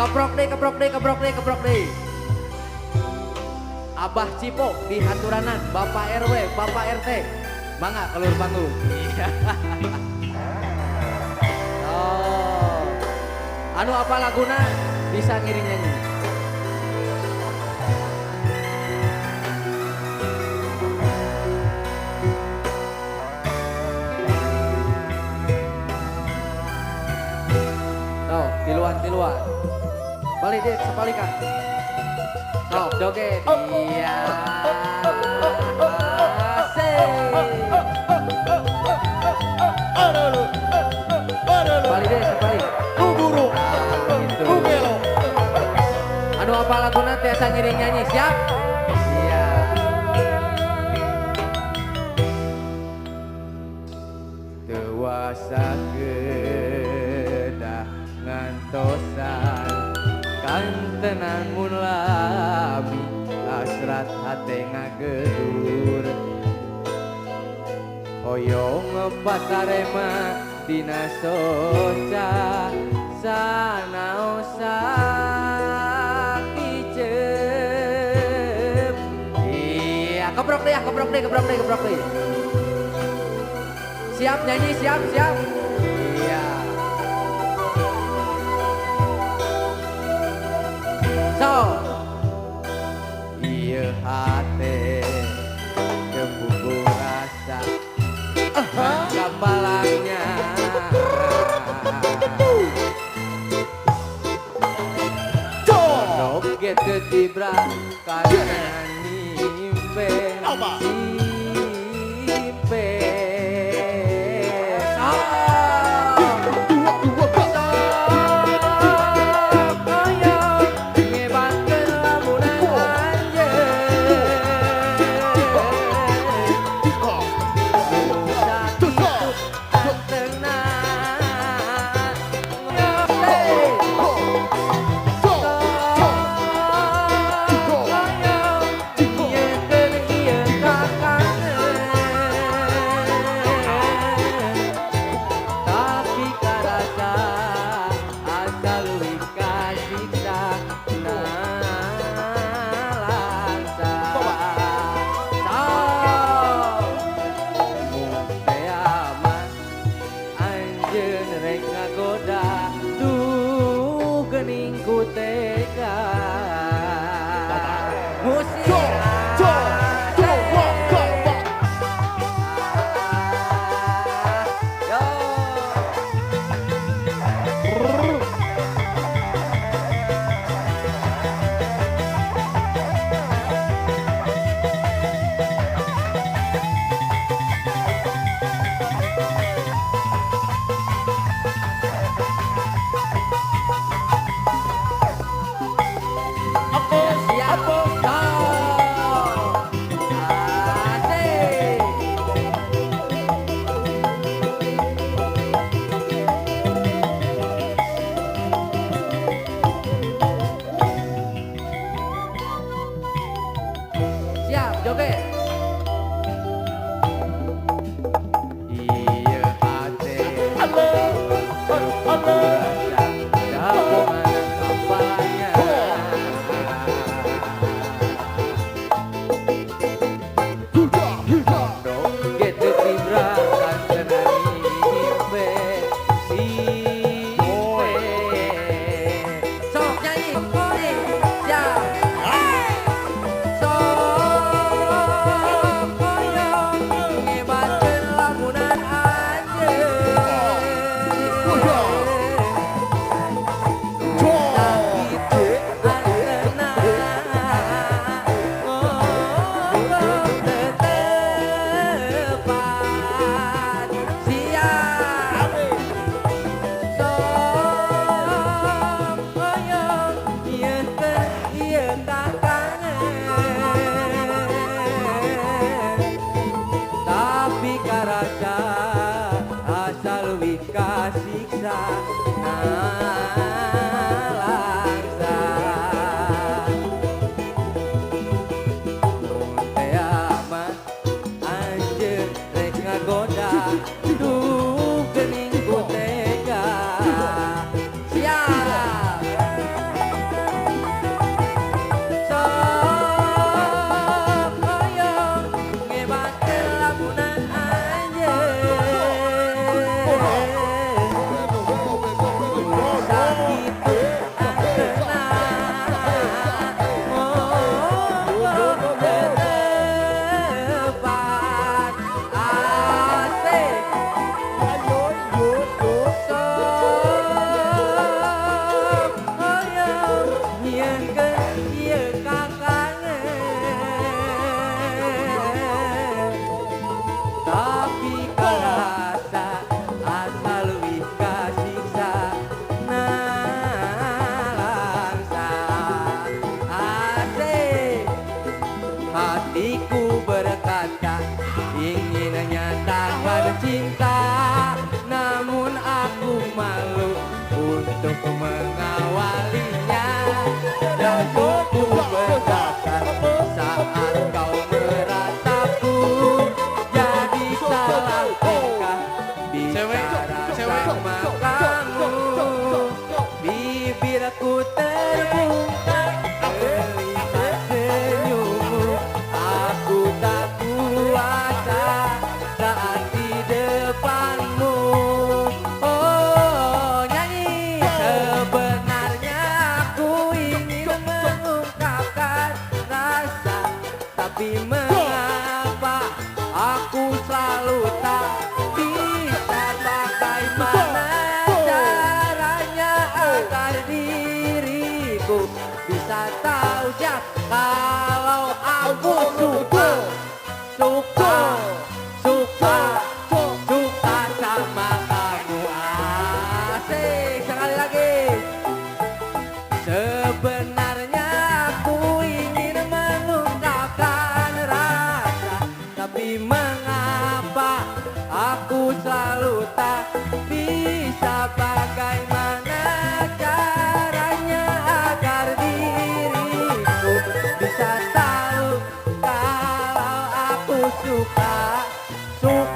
keprok deh. Abah Cipo di Haturanan, Bapak RW, Bapak RT. Mangga keluar panggung. Oh. Anu apa laguna bisa ngiring nyanyi. Oh, tiluan. Balik deh, sepalikan. Oh, joget. Iya. Balik deh, sepalik. Buru. Gitu. Belo. Anu apa laguna tiasa ngiring nyanyi, siap? Iya. Dewasa kedah ngantosan kantenan mun lami asrat hate ngagedur hoyong patarema dina soca sanaosa kicem. Iya, keprok deh. Siap nyanyi, siap. Iya. So, iya hati kebuku rasa kapalangnya Dok gitu tibra karena nimpe Aku selalu tak bisa bagaimana caranya agar diriku bisa tahu siap kalau aku suka suka suka suka sama kamu. Asik, sekali lagi. Sebenarnya aku ingin mengungkapkan rasa, tapi mengapa aku selalu tak bisa bagaimana caranya agar diriku bisa tahu kalau aku suka suka